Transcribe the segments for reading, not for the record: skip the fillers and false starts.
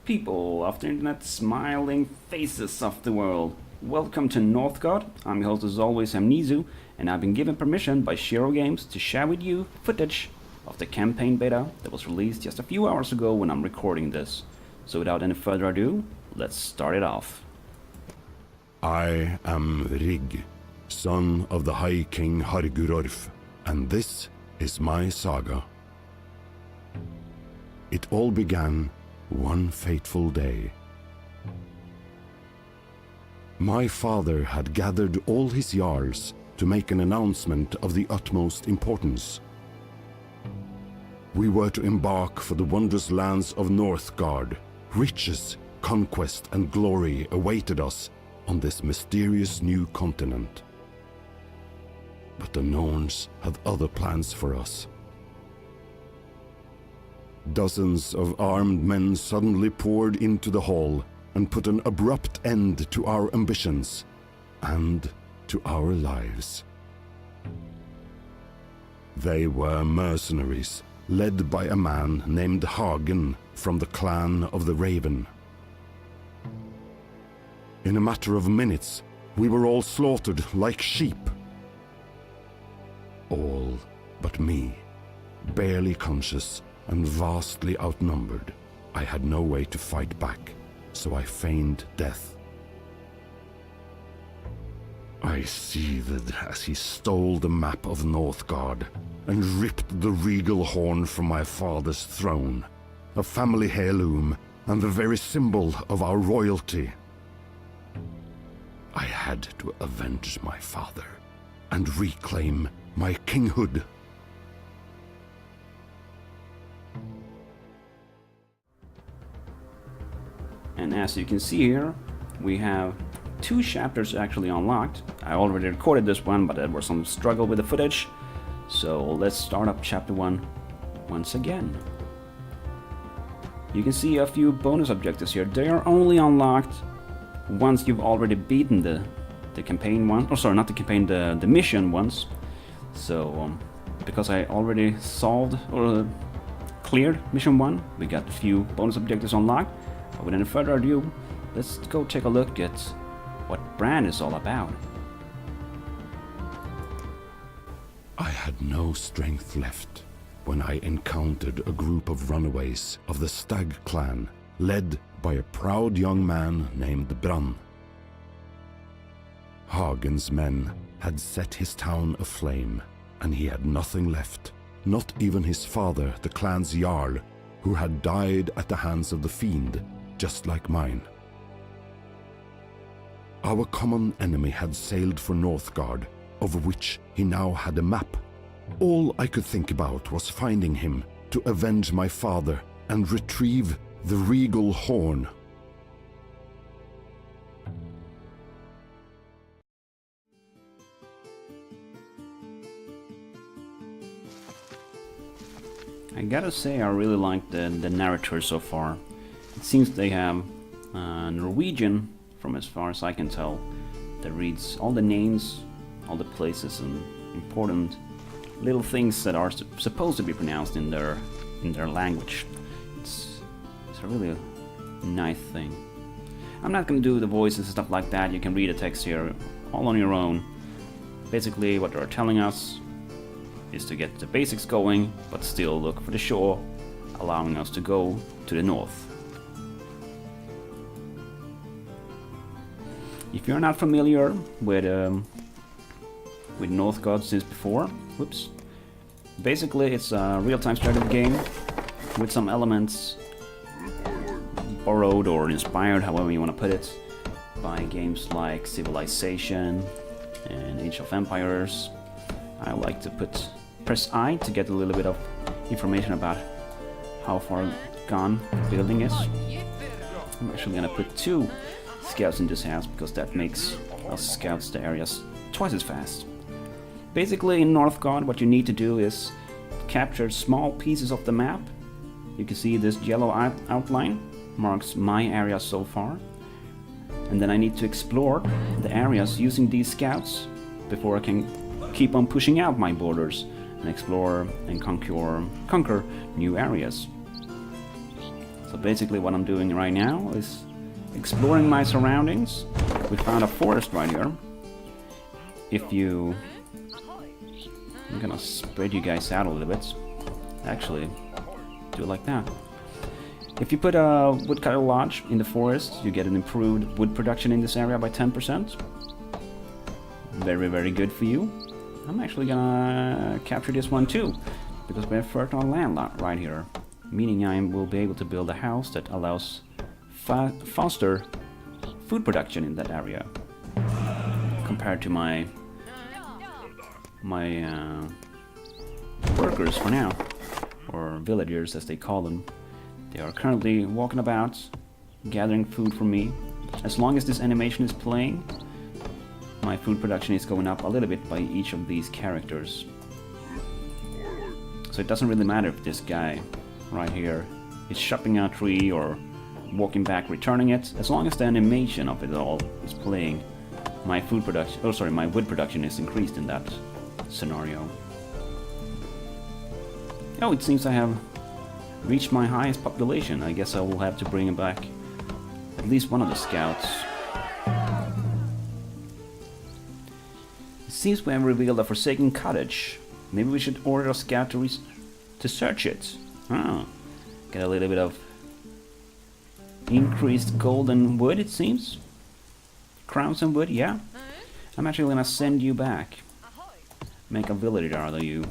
People of the internet, smiling faces of the world. Welcome to Northgard. I'm your host as always, Hamnisu, and I've been given permission by Shiro Games to share with you footage of the campaign beta that was released just a few hours ago when I'm recording this. So without any further ado, let's start it off. I am Rig, son of the High King Hargurorf, and this is my saga. It all began one fateful day. My father had gathered all his jarls to make an announcement of the utmost importance. We were to embark for the wondrous lands of Northgard. Riches, conquest, and glory awaited us on this mysterious new continent. But the Norns had other plans for us. Dozens of armed men suddenly poured into the hall and put an abrupt end to our ambitions and to our lives. They were mercenaries, led by a man named Hagen from the clan of the Raven. In a matter of minutes, we were all slaughtered like sheep. All but me, barely conscious and vastly outnumbered. I had no way to fight back, so I feigned death. I seethed as he stole the map of Northgard and ripped the regal horn from my father's throne, a family heirloom and the very symbol of our royalty. I had to avenge my father and reclaim my kinghood. And as you can see here, we have two chapters actually unlocked. I already recorded this one, but there was some struggle with the footage. So let's start up chapter 1 once again. You can see a few bonus objectives here. They are only unlocked once you've already beaten the campaign one. Oh, sorry, not the campaign, the mission once. So, because I already solved or cleared mission 1, we got a few bonus objectives unlocked. But without any further ado, let's go take a look at what Bran is all about. I had no strength left when I encountered a group of runaways of the Stag clan, led by a proud young man named Bran. Hagen's men had set his town aflame, and he had nothing left, not even his father, the clan's jarl, who had died at the hands of the fiend, just like mine. Our common enemy had sailed for Northgard, of which he now had a map. All I could think about was finding him to avenge my father and retrieve the regal horn. I gotta say, I really like the narrator so far. It seems they have Norwegian, from as far as I can tell, that reads all the names, all the places, and important little things that are supposed to be pronounced in their language. It's a really nice thing. I'm not gonna do the voices and stuff like that. You can read the text here all on your own. Basically, what they're telling us is to get the basics going, but still look for the shore, allowing us to go to the north. If you're not familiar with Northgard since before, whoops. Basically, it's a real-time strategy game with some elements borrowed or inspired, however you want to put it, by games like Civilization and Age of Empires. I like to press I to get a little bit of information about how far gone the building is. I'm actually gonna put 2 scouts in this house because that makes us scouts the areas twice as fast. Basically, in Northgard, what you need to do is capture small pieces of the map. You can see this yellow outline marks my area so far, and then I need to explore the areas using these scouts before I can keep on pushing out my borders and explore and conquer new areas. So So basically what I'm doing right now is exploring my surroundings. We found a forest right here. I'm gonna spread you guys out a little bit. Actually, do it like that. If you put a woodcutter lodge in the forest, you get an improved wood production in this area by 10%. Very, very good for you. I'm actually gonna capture this one too, because we have fertile land right here, meaning I will be able to build a house that allows faster food production in that area compared to my workers for now, or villagers as they call them. They are currently walking about gathering food for me. As long as this animation is playing, my food production is going up a little bit by each of these characters. So it doesn't really matter if this guy right here is chopping a tree or walking back returning it. As long as the animation of it all is playing, my food production, my wood production is increased in that scenario. Oh, it seems I have reached my highest population. I guess I will have to bring back at least one of the scouts. It seems we have revealed a forsaken cottage. Maybe we should order a scout to search it. Get a little bit of increased gold and wood, it seems. Crowns and wood, yeah. I'm actually gonna send you back. Make a villager out of you.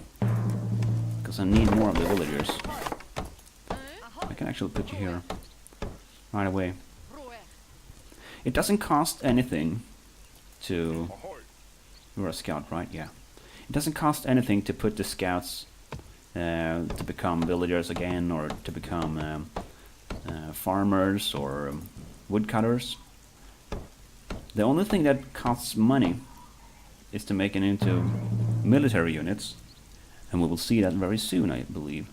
Because I need more of the villagers. I can actually put you here right away. It doesn't cost anything to... You're a scout, right? Yeah. It doesn't cost anything to put the scouts to become villagers again, or to become farmers or woodcutters. The only thing that costs money is to make it into military units, and we will see that very soon, I believe,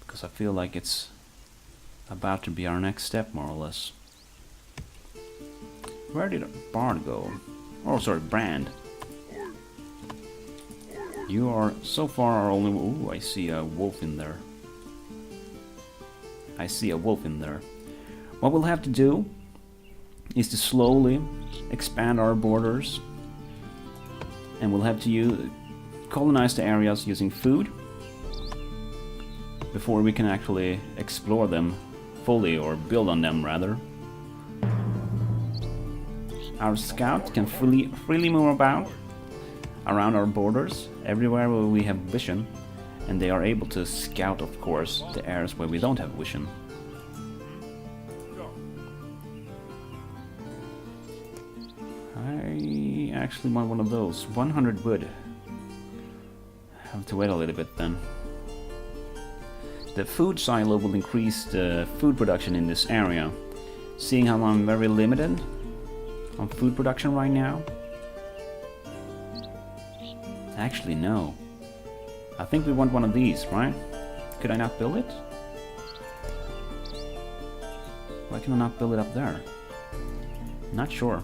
because I feel like it's about to be our next step, more or less. Where did Bard go? Oh, sorry, Brand. You are so far our only... Ooh, I see a wolf in there. I see a wolf in there. What we'll have to do is to slowly expand our borders, and we'll have to colonize the areas using food before we can actually explore them fully, or build on them rather. Our scouts can freely move about around our borders, everywhere where we have vision, and they are able to scout, of course, the areas where we don't have vision. I actually want one of those. 100 wood. Have to wait a little bit then. The food silo will increase the food production in this area. Seeing how I'm very limited on food production right now. Actually, no. I think we want one of these, right? Could I not build it? Why can I not build it up there? Not sure.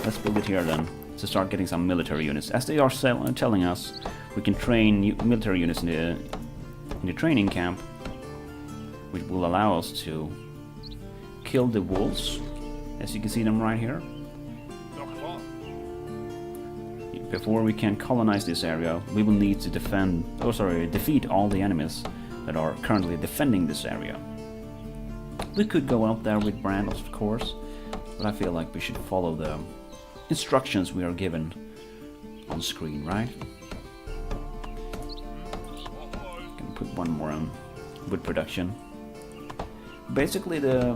Let's build it here then, to start getting some military units. As they are telling us, we can train military units in the training camp, which will allow us to kill the wolves, as you can see them right here. Before we can colonize this area, we will need to defeat all the enemies that are currently defending this area. We could go out there with Brand, of course, but I feel like we should follow the instructions we are given on screen, right? Can put one more on wood production. Basically, the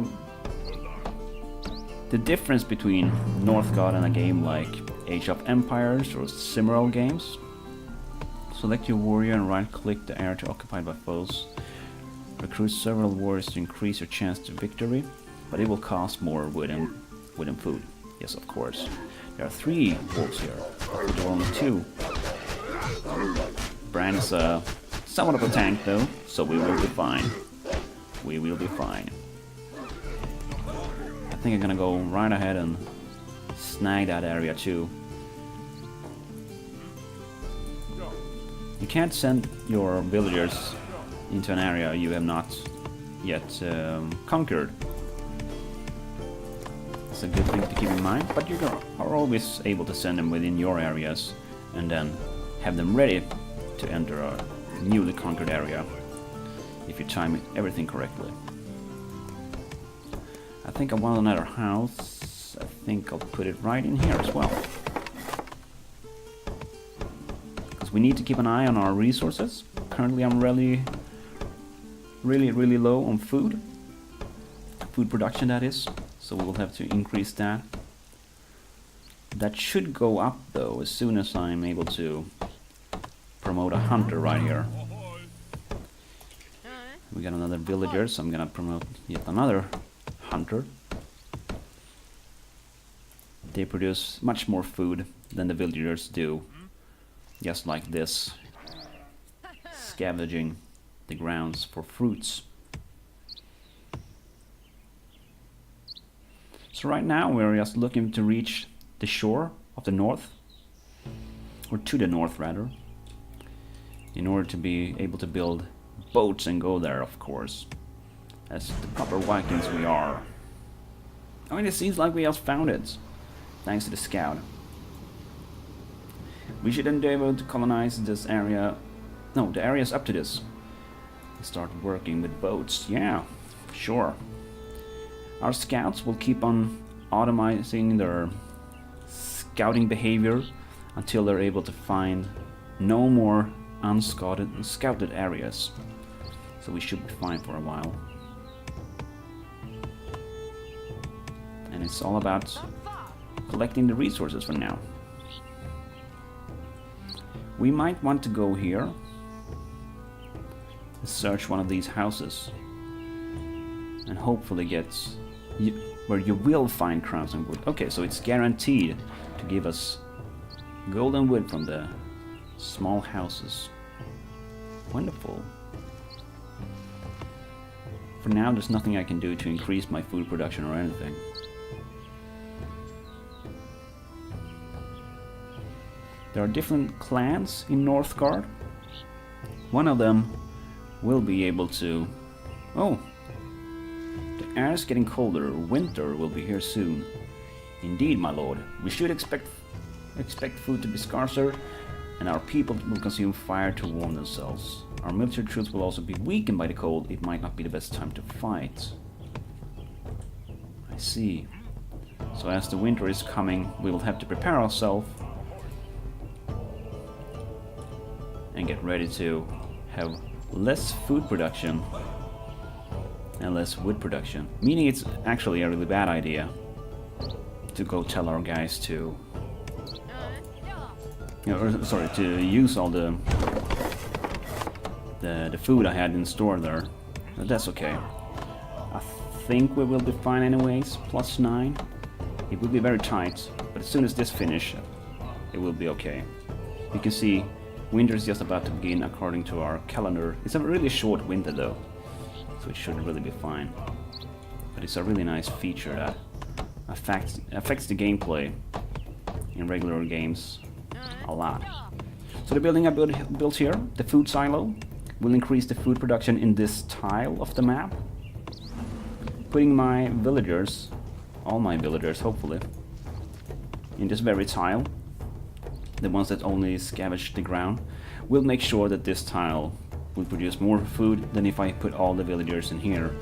difference between Northgard and a game like Age of Empires or similar games. Select your warrior and right-click the area occupied by foes. Recruit several warriors to increase your chance to victory, but it will cost more wood and food. Yes, of course. There are 3 wolves here. There are only 2. Bran is somewhat of a tank though, so we will be fine. We will be fine. I think I'm gonna go right ahead and snag that area too. You can't send your villagers into an area you have not yet conquered. It's a good thing to keep in mind, but you are always able to send them within your areas and then have them ready to enter a newly conquered area if you time everything correctly. I think I want another house. I think I'll put it right in here as well. Because we need to keep an eye on our resources. Currently I'm really low on food. Food production, that is. So we'll have to increase that. That should go up though as soon as I'm able to promote a hunter right here. We got another villager, so I'm gonna promote yet another hunter. They produce much more food than the villagers do. Just like this. Scavenging the grounds for fruits. So right now we're just looking to reach the shore of the north. Or to the north rather. In order to be able to build boats and go there, of course. As the proper Vikings we are. I mean, it seems like we just found it. Thanks to the scout. We should then be able to colonize this area. No, the areas up to this. Start working with boats. Yeah, sure. Our scouts will keep on automizing their scouting behavior until they're able to find no more unscouted areas. So we should be fine for a while. And it's all about collecting the resources for now. We might want to go here and search one of these houses and hopefully get where you will find crowns and wood. Okay, so it's guaranteed to give us gold and wood from the small houses. Wonderful. For now, there's nothing I can do to increase my food production or anything. There are different clans in Northgard. One of them will be able to... Oh! The air is getting colder. Winter will be here soon. Indeed, my lord. We should expect food to be scarcer, and our people will consume fire to warm themselves. Our military troops will also be weakened by the cold. It might not be the best time to fight. I see. So as the winter is coming, we will have to prepare ourselves and get ready to have less food production and less wood production. Meaning it's actually a really bad idea to go tell our guys to... to use all the food I had in store there. But that's okay. I think we will be fine anyways. +9. It will be very tight, but as soon as this finish, it will be okay. You can see winter is just about to begin according to our calendar. It's a really short winter though, so it should really be fine. But it's a really nice feature that affects the gameplay in regular games a lot. So the building I built here, the food silo, will increase the food production in this tile of the map. Putting my villagers, all my villagers hopefully, in this very tile, the ones that only scavenge the ground, will make sure that this tile will produce more food than if I put all the villagers in here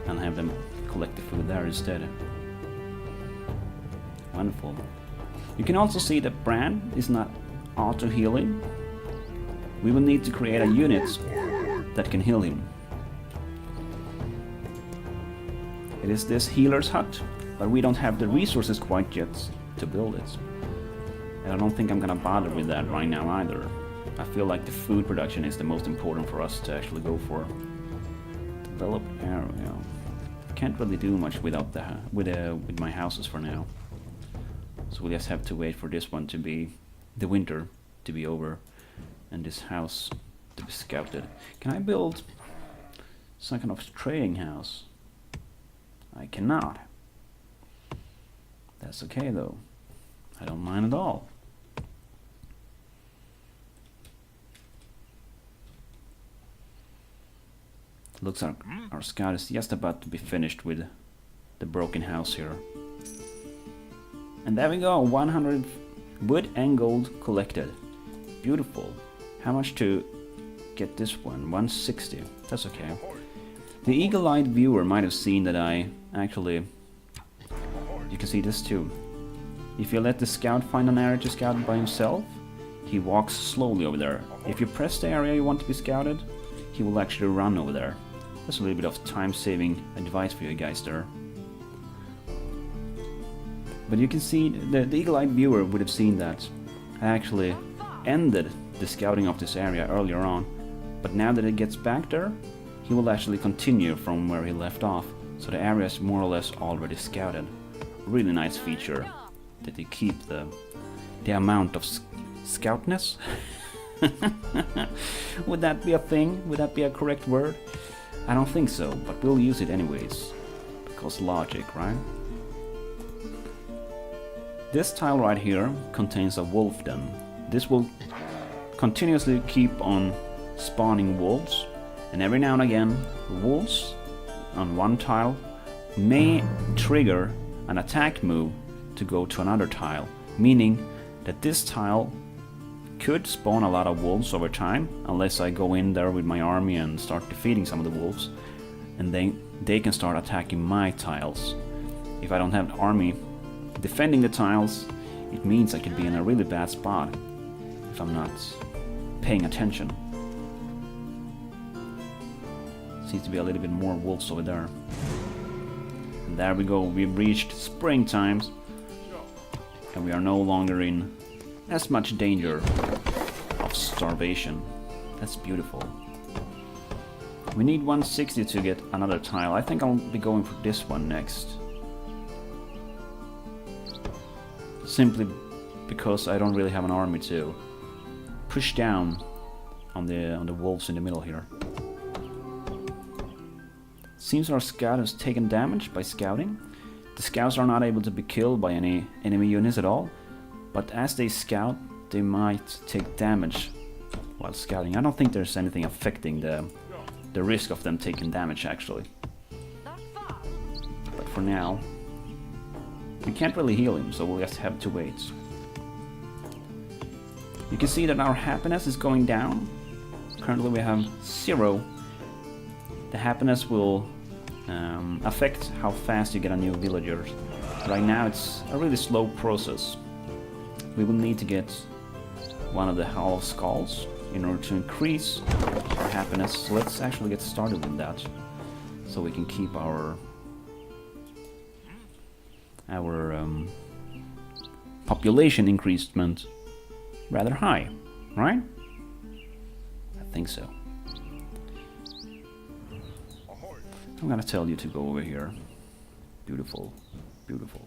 and have them collect the food there instead. Wonderful. You can also see that Bran is not auto-healing. We will need to create a unit that can heal him. It is this healer's hut, but we don't have the resources quite yet to build it. And I don't think I'm gonna bother with that right now either. I feel like the food production is the most important for us to actually go for. Develop area. Can't really do much without with my houses for now. So we'll just have to wait for this one to be, the winter to be over, and this house to be scouted. Can I build some kind of trading house? I cannot. That's okay though. I don't mind at all. Looks like our scout is just about to be finished with the broken house here. And there we go, 100 wood and gold collected. Beautiful. How much to get this one? 160. That's okay. The eagle-eyed viewer might have seen that I actually... You can see this too. If you let the scout find an area to scout by himself, he walks slowly over there. If you press the area you want to be scouted, he will actually run over there. That's a little bit of time-saving advice for you guys there. But you can see, the eagle-eyed viewer would have seen that I actually ended the scouting of this area earlier on. But now that it gets back there, he will actually continue from where he left off. So the area is more or less already scouted. Really nice feature that they keep the amount of scoutness. Would that be a thing? Would that be a correct word? I don't think so, but we'll use it anyways. Because logic, right? This tile right here contains a wolf den. This will continuously keep on spawning wolves, and every now and again wolves on one tile may trigger an attack move to go to another tile, meaning that this tile could spawn a lot of wolves over time, unless I go in there with my army and start defeating some of the wolves, and then they can start attacking my tiles. If I don't have an army defending the tiles, it means I could be in a really bad spot if I'm not paying attention. Seems to be a little bit more wolves over there. And there we go, we've reached springtime, and we are no longer in as much danger of starvation. That's beautiful. We need 160 to get another tile. I think I'll be going for this one next. Simply because I don't really have an army to push down on the wolves in the middle here. Seems our scout has taken damage by scouting. The scouts are not able to be killed by any enemy units at all, but as they scout, they might take damage while scouting. I don't think there's anything affecting the risk of them taking damage actually. But for now, we can't really heal him, so we'll just have to wait. You can see that our happiness is going down. Currently we have 0. The happiness will affect how fast you get a new villager. Right now it's a really slow process. We will need to get one of the hollow skulls in order to increase our happiness. So let's actually get started with that, so we can keep our population increasement rather high, right? I think so. I'm gonna tell you to go over here. Beautiful, beautiful.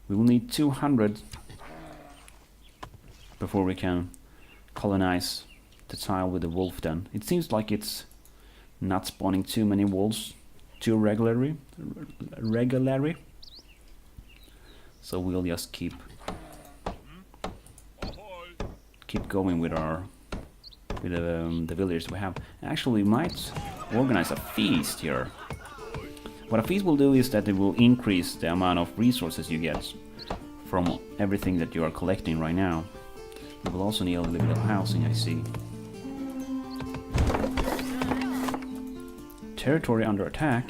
We will need 200 before we can colonize the tile with the wolf den. It seems like it's not spawning too many wolves too regularly. So we'll just keep going with the villagers we have. Actually, we might organize a feast here. What a feast will do is that it will increase the amount of resources you get from everything that you are collecting right now. We will also need a little bit of housing, I see. Territory under attack.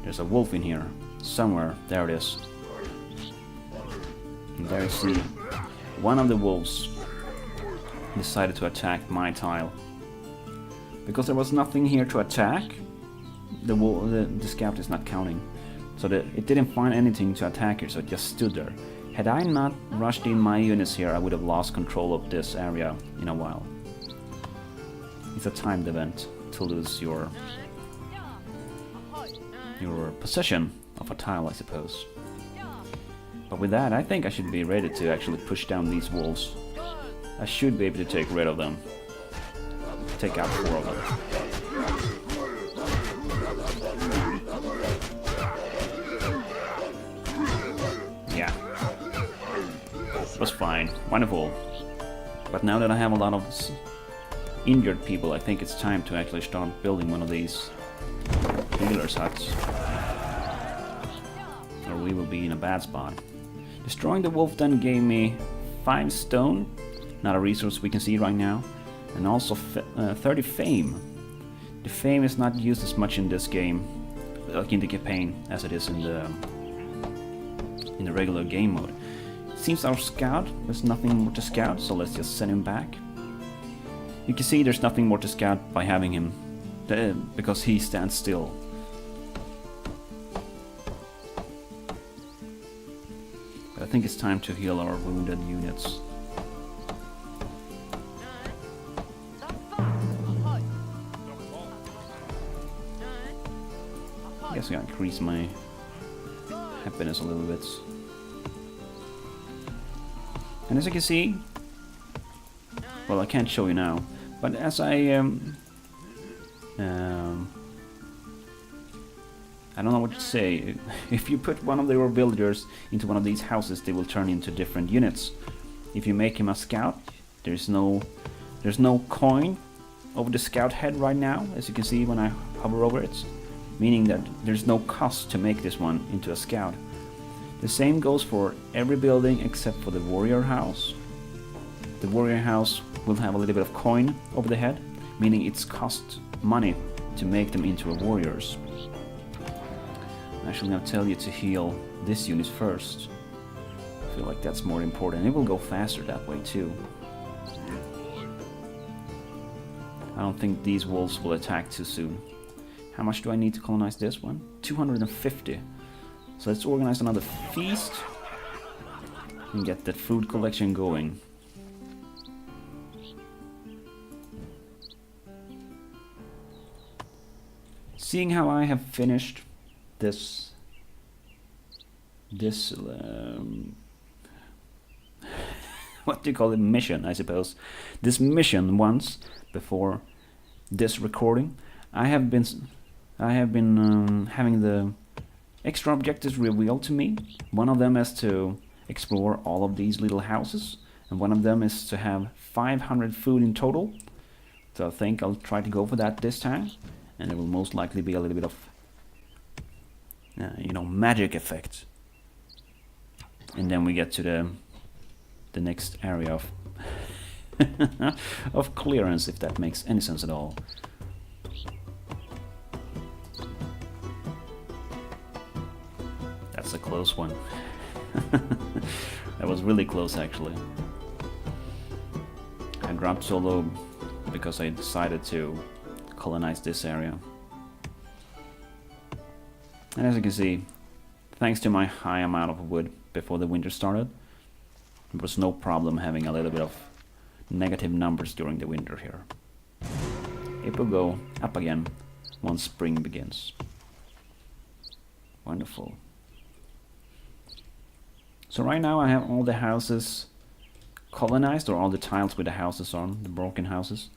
There's a wolf in here somewhere. There it is. And there you see one of the wolves decided to attack my tile. Because there was nothing here to attack, the scout is not counting. So it didn't find anything to attack here, so it just stood there. Had I not rushed in my units here, I would have lost control of this area in a while. It's a timed event to lose your possession of a tile, I suppose. But with that, I think I should be ready to actually push down these wolves. I should be able to take rid of them. Take out 4 of them. Yeah. It was fine. Wonderful. But now that I have a lot of injured people, I think it's time to actually start building one of these healers' huts. Or we will be in a bad spot. Destroying the wolf then gave me 5 stone, not a resource we can see right now, and also 30 fame. The fame is not used as much in this game, like in the campaign, as it is in the regular game mode. Seems our scout, there's nothing more to scout, so let's just send him back. You can see there's nothing more to scout by having him, because he stands still. But I think it's time to heal our wounded units. I guess I gotta increase my happiness a little bit. And as you can see, well, I can't show you now, but as I don't know what to say. If you put one of your villagers into one of these houses, they will turn into different units. If you make him a scout, there's no coin over the scout head right now, as you can see when I hover over it, meaning that there's no cost to make this one into a scout. The same goes for every building except for the warrior house. The warrior house will have a little bit of coin over the head, meaning it's cost money to make them into a warriors. I'm actually going to tell you to heal this unit first. I feel like that's more important. It will go faster that way too. I don't think these wolves will attack too soon. How much do I need to colonize this one? 250. So let's organize another feast and get that food collection going. Seeing how I have finished this what do you call it, mission, I suppose. This mission once before this recording, I have been having the extra objectives revealed to me. One of them is to explore all of these little houses, and one of them is to have 500 food in total. So I think I'll try to go for that this time, and it will most likely be a little bit of magic effect. And then we get to the next area of of clearance, if that makes any sense at all. That's a close one. That was really close, actually. I dropped solo because I decided to colonize this area. And as you can see, thanks to my high amount of wood before the winter started, there was no problem having a little bit of negative numbers during the winter here. It will go up again once spring begins. Wonderful. So right now I have all the houses colonized, or all the tiles with the houses on, the broken houses,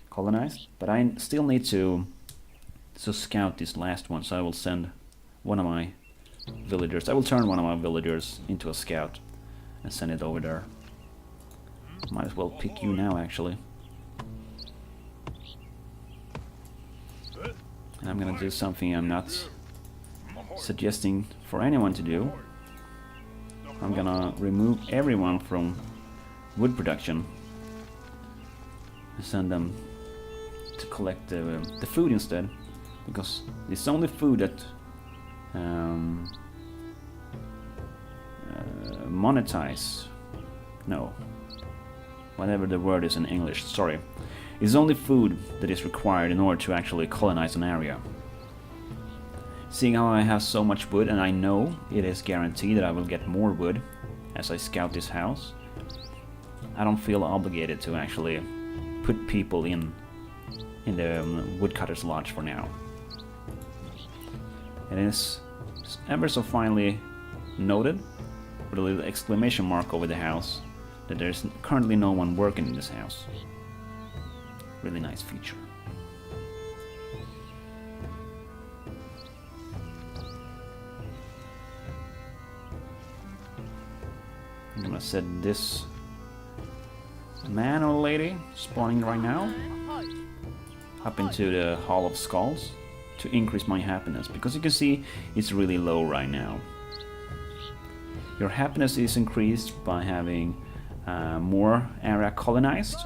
colonized. But I still need to scout this last one, so I will send one of my villagers. I will turn one of my villagers into a scout and send it over there. Might as well pick you now, actually. And I'm gonna do something I'm not suggesting for anyone to do. I'm gonna remove everyone from wood production and send them to collect the food instead, because it's only food that monetize. No, whatever the word is in English, sorry. It's only food that is required in order to actually colonize an area. Seeing how I have so much wood, and I know it is guaranteed that I will get more wood as I scout this house, I don't feel obligated to actually put people in the woodcutter's lodge for now. It is ever so finely noted, with a little exclamation mark over the house, that there's currently no one working in this house. Really nice feature. I'm gonna set this man or lady spawning right now up into the Hall of Skulls to increase my happiness, because you can see it's really low right now. Your happiness is increased by having more area colonized,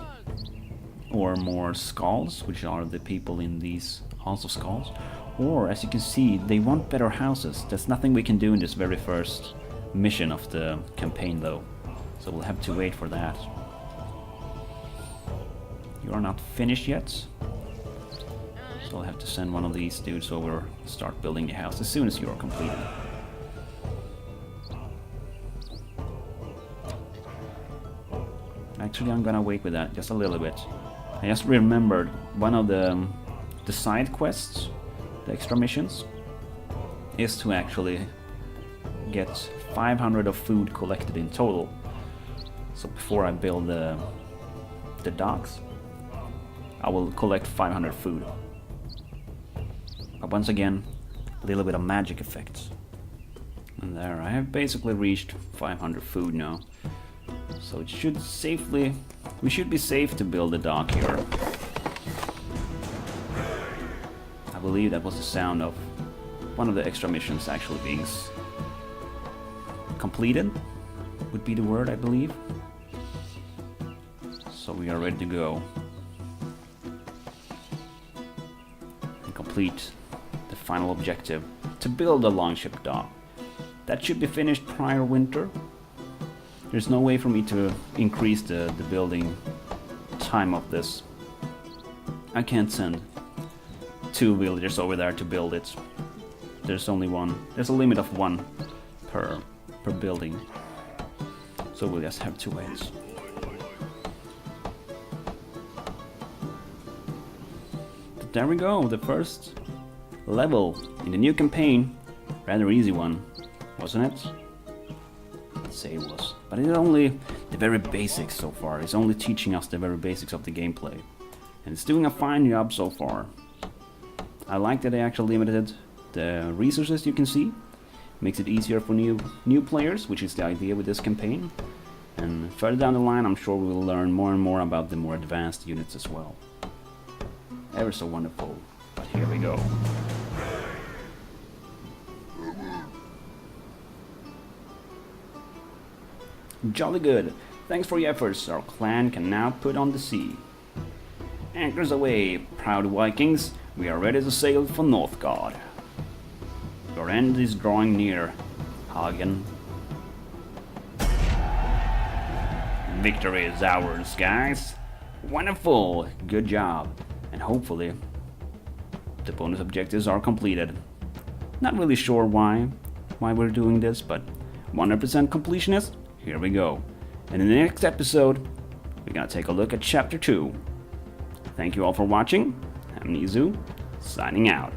or more skulls, which are the people in these Halls of Skulls. Or, as you can see, they want better houses. There's nothing we can do in this very first mission of the campaign though, so we'll have to wait for that. You are not finished yet, so I'll have to send one of these dudes over to start building the house as soon as you are completed. Actually, I'm gonna wait with that just a little bit. I just remembered one of the side quests, the extra missions, is to actually get 500 of food collected in total. So before I build the docks, I will collect 500 food. But once again, a little bit of magic effects. And there, I have basically reached 500 food now. So it should safely, we should be safe to build a dock here. I believe that was the sound of one of the extra missions actually being completed, would be the word, I believe. So we are ready to go and complete the final objective, to build a longship dock. That should be finished prior winter. There's no way for me to increase the building time of this. I can't send 2 villagers over there to build it. There's only one. There's a limit of 1 per building. So we'll just have to wait. But there we go, the first level in the new campaign. Rather easy one, wasn't it? Let's say it was. But it's only the very basics so far. It's only teaching us the very basics of the gameplay. And it's doing a fine job so far. I like that they actually limited the resources you can see. Makes it easier for new players, which is the idea with this campaign. And further down the line, I'm sure we will learn more and more about the more advanced units as well. Ever so wonderful. But here we go. Jolly good. Thanks for your efforts. Our clan can now put on the sea. Anchors away, proud Vikings. We are ready to sail for Northgard. Your end is drawing near, Hagen. Victory is ours, guys. Wonderful. Good job. And hopefully, the bonus objectives are completed. Not really sure why we're doing this, but 100% completionist. Here we go. And in the next episode, we're gonna take a look at Chapter 2. Thank you all for watching. Hamnisu, signing out.